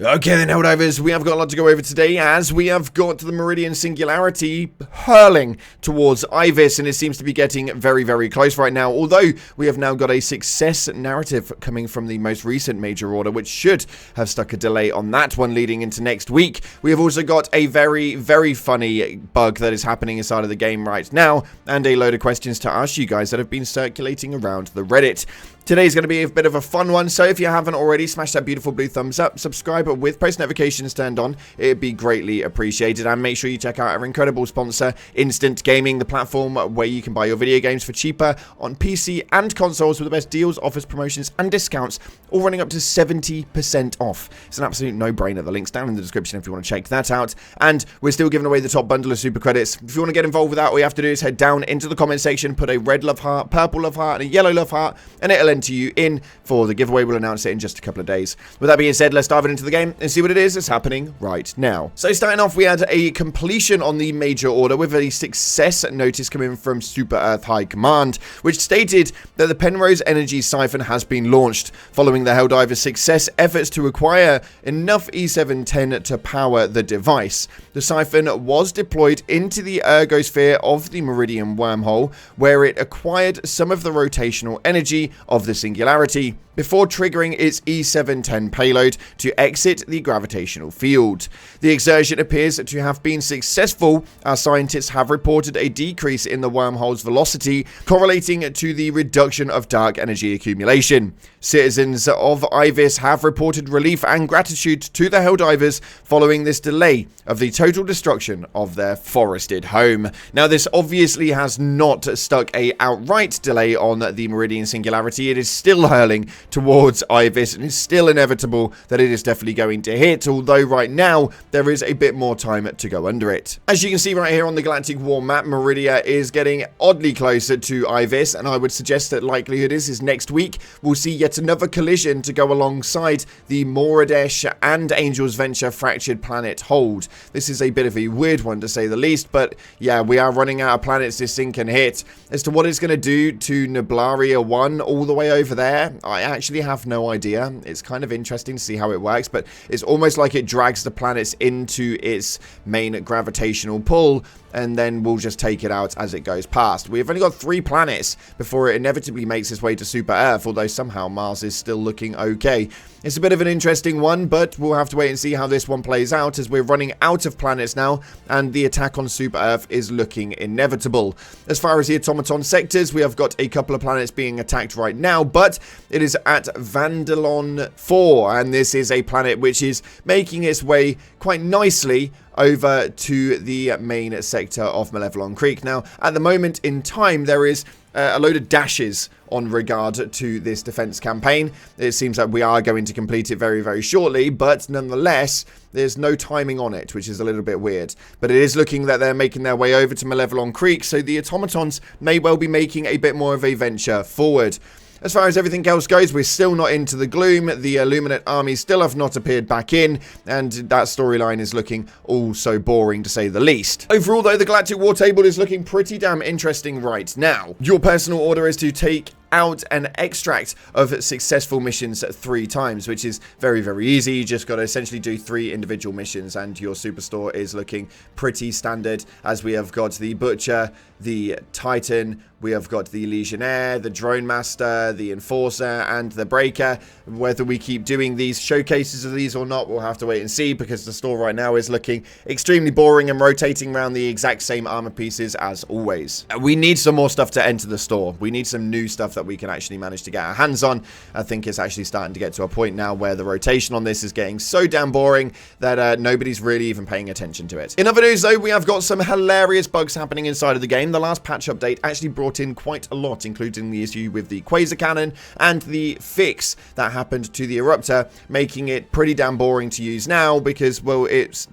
Okay then, Helldivers, we have got a lot to go over today as we have got the Meridian Singularity hurling towards Ivis, and it seems to be getting very, very close right now, although we have now got a success narrative coming from the most recent major order, which should have stuck a delay on that one leading into next week. We have also got a very, very funny bug that is happening inside of the game right now, and a load of questions to ask you guys that have been circulating around the Reddit. Today's going to be a bit of a fun one, so if you haven't already, smash that beautiful blue thumbs up, subscribe with post notifications turned on, it'd be greatly appreciated, and make sure you check out our incredible sponsor, Instant Gaming, the platform where you can buy your video games for cheaper on PC and consoles with the best deals, offers, promotions, and discounts, all running up to 70% off. It's an absolute no-brainer. The link's down in the description if you want to check that out, and we're still giving away the top bundle of super credits. If you want to get involved with that, all you have to do is head down into the comment section, put a red love heart, purple love heart, and a yellow love heart, and it'll enter you in for the giveaway. We'll announce it in just a couple of days. With that being said, let's dive into the game and see what it is that's happening right now. So starting off, we had a completion on the major order with a success notice coming from Super Earth High Command, which stated that the Penrose Energy Siphon has been launched following the Helldivers' success efforts to acquire enough E710 to power the device. The Siphon was deployed into the ergosphere of the Meridian wormhole, where it acquired some of the rotational energy of the Singularity before triggering its E710 payload to exit the gravitational field. The exertion appears to have been successful, as scientists have reported a decrease in the wormhole's velocity, correlating to the reduction of dark energy accumulation. Citizens of Ivis have reported relief and gratitude to the Helldivers following this delay of the total destruction of their forested home. Now, this obviously has not stuck a outright delay on the Meridian Singularity. It is still hurling towards Ivis, and it's still inevitable that it is definitely going to hit, although right now there is a bit more time to go under it. As you can see right here on the Galactic War map, Meridia is getting oddly closer to Ivis, and I would suggest that likelihood is next week we'll see yet another collision to go alongside the Moradesh and Angel's Venture fractured planet hold. This is a bit of a weird one to say the least, but yeah, we are running out of planets this thing can hit. As to what it's going to do to Niblaria 1 all the way over there, I actually have no idea. It's kind of interesting to see how it works, but it's almost like it drags the planets into its main gravitational pull, and then we'll just take it out as it goes past. We've only got 3 planets before it inevitably makes its way to Super Earth, although somehow Mars is still looking okay. It's a bit of an interesting one, but we'll have to wait and see how this one plays out, as we're running out of planets now, and the attack on Super Earth is looking inevitable. As far as the automaton sectors, we have got a couple of planets being attacked right now, but it is at Vandalon 4, and this is a planet which is making its way quite nicely over to the main sector of Malevelon Creek. Now, at the moment in time, there is a load of dashes on regard to this defense campaign. It seems like we are going to complete it very, very shortly, but nonetheless, there's no timing on it, which is a little bit weird. But it is looking that they're making their way over to Malevelon Creek, so the automatons may well be making a bit more of a venture forward. As far as everything else goes, we're still not into the gloom. The Illuminate armies still have not appeared back in, and that storyline is looking all so boring to say the least. Overall, though, the Galactic War table is looking pretty damn interesting right now. Your personal order is to take out an extract of successful missions 3 times, which is very, very easy. You just got to essentially do 3 individual missions, and your superstore is looking pretty standard, as we have got the Butcher, the Titan, we have got the Legionnaire, the Drone Master, the Enforcer, and the Breaker. Whether we keep doing these showcases of these or not, we'll have to wait and see, because the store right now is looking extremely boring and rotating around the exact same armor pieces as always. We need some more stuff to enter the store. We need some new stuff that we can actually manage to get our hands on. I think it's actually starting to get to a point now where the rotation on this is getting so damn boring that nobody's really even paying attention to it. In other news, though, we have got some hilarious bugs happening inside of the game. The last patch update actually brought in quite a lot, including the issue with the Quasar Cannon and the fix that happened to the Eruptor, making it pretty damn boring to use now because, well, it's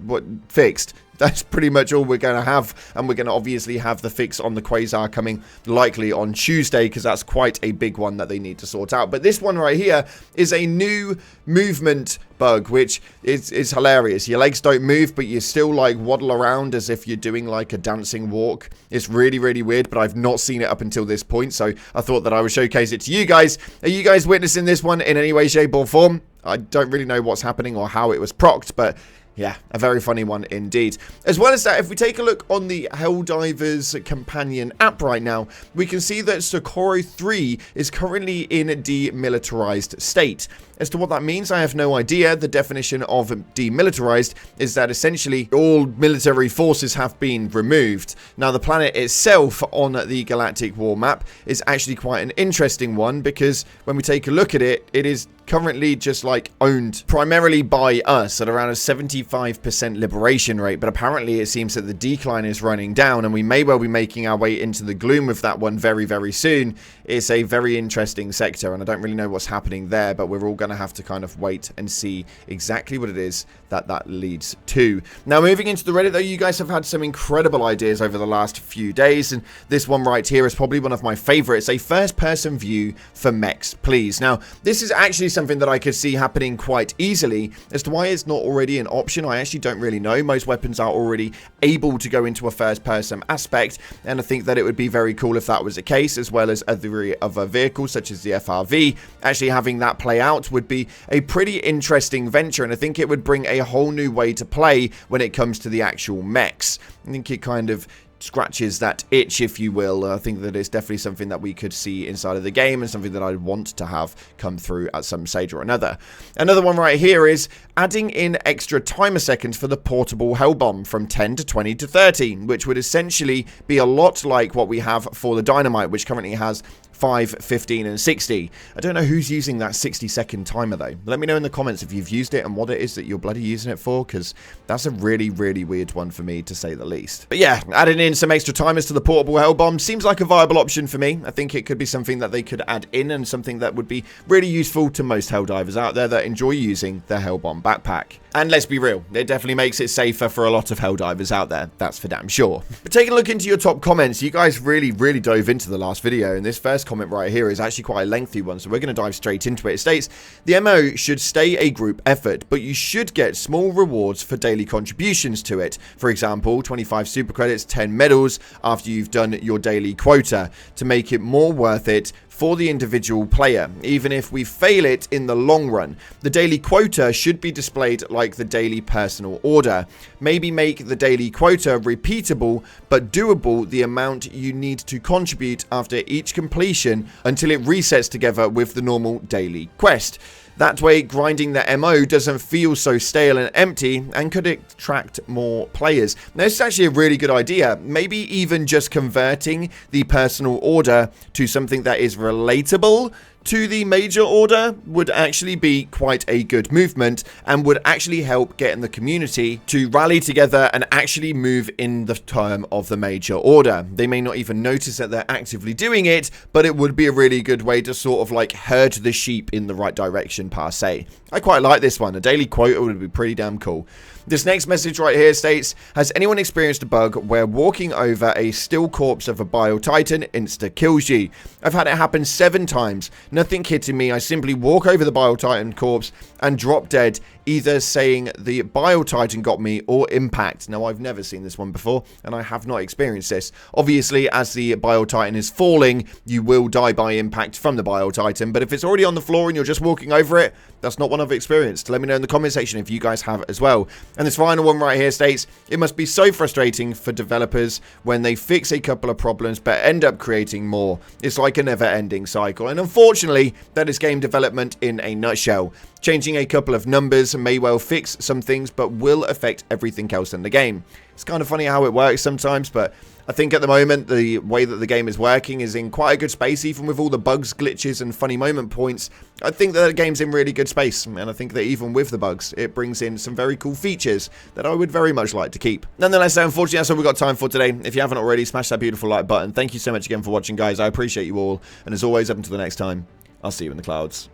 fixed. That's pretty much all we're going to have, and we're going to obviously have the fix on the Quasar coming likely on Tuesday, because that's quite a big one that they need to sort out. But this one right here is a new movement bug, which is hilarious. Your legs don't move, but you still like waddle around as if you're doing like a dancing walk. It's really, really weird, but I've not seen it up until this point, so I thought that I would showcase it to you guys. Are you guys witnessing this one in any way, shape, or form? I don't really know what's happening or how it was procced, but yeah, a very funny one indeed. As well as that, if we take a look on the Helldivers companion app right now, we can see that Socorro 3 is currently in a demilitarized state. As to what that means, I have no idea. The definition of demilitarized is that essentially all military forces have been removed. Now, the planet itself on the Galactic War map is actually quite an interesting one, because when we take a look at it, it is currently just like owned primarily by us at around a 75% liberation rate, but apparently it seems that the decline is running down, and we may well be making our way into the gloom with that one very, very soon. It's a very interesting sector, and I don't really know what's happening there, but we're all going to have to kind of wait and see exactly what it is that leads to. Now, moving into the Reddit, though, you guys have had some incredible ideas over the last few days, and this one right here is probably one of my favorites, a first-person view for mechs, please. Now, this is actually something that I could see happening quite easily. As to why it's not already an option, I actually don't really know. Most weapons are already able to go into a first-person aspect, and I think that it would be very cool if that was the case, as well as other vehicles such as the FRV. Actually having that play out would be a pretty interesting venture, and I think it would bring a whole new way to play when it comes to the actual mechs. I think it kind of scratches that itch, if you will. I think that it's definitely something that we could see inside of the game, and something that I'd want to have come through at some stage or another. Another one right here is adding in extra timer seconds for the portable Hellbomb from 10 to 20 to 30, which would essentially be a lot like what we have for the Dynamite, which currently has 5, 15, and 60. I don't know who's using that 60-second timer, though. Let me know in the comments if you've used it and what it is that you're bloody using it for, because that's a really, really weird one for me, to say the least. But yeah, adding in some extra timers to the portable Hellbomb seems like a viable option for me. I think it could be something that they could add in, and something that would be really useful to most Helldivers out there that enjoy using the Hellbomb backpack. And let's be real, it definitely makes it safer for a lot of Helldivers out there. That's for damn sure. But taking a look into your top comments, you guys really, really dove into the last video, and this first comment right here is actually quite a lengthy one, so we're going to dive straight into it. It states, the MO should stay a group effort, but you should get small rewards for daily contributions to it. For example, 25 super credits, 10 medals after you've done your daily quota, to make it more worth it for the individual player, even if we fail it in the long run. The daily quota should be displayed like the daily personal order. Maybe make the daily quota repeatable but doable, the amount you need to contribute after each completion until it resets together with the normal daily quest. That way, grinding the MO doesn't feel so stale and empty, and could attract more players. Now, this is actually a really good idea. Maybe even just converting the personal order to something that is relatable to the major order would actually be quite a good movement, and would actually help getting the community to rally together and actually move in the term of the major order. They may not even notice that they're actively doing it, but it would be a really good way to sort of like herd the sheep in the right direction, per se. I quite like this one. A daily quota would be pretty damn cool. This next message right here states, has anyone experienced a bug where walking over a still corpse of a Bile Titan insta kills you? I've had it happen 7 times. Nothing hitting me. I simply walk over the Bile Titan corpse and drop dead, either saying the Bile Titan got me or impact. Now, I've never seen this one before, and I have not experienced this. Obviously, as the Bile Titan is falling, you will die by impact from the Bile Titan, but if it's already on the floor and you're just walking over it, that's not one I've experienced. Let me know in the comment section if you guys have as well. And this final one right here states, it must be so frustrating for developers when they fix a couple of problems but end up creating more. It's like a never-ending cycle, and unfortunately, that is game development in a nutshell. Changing a couple of numbers may well fix some things, but will affect everything else in the game. It's kind of funny how it works sometimes, but I think at the moment, the way that the game is working is in quite a good space, even with all the bugs, glitches, and funny moment points. I think that the game's in really good space, and I think that even with the bugs, it brings in some very cool features that I would very much like to keep. Nonetheless, unfortunately, that's all we've got time for today. If you haven't already, smash that beautiful like button. Thank you so much again for watching, guys. I appreciate you all, and as always, up until the next time, I'll see you in the clouds.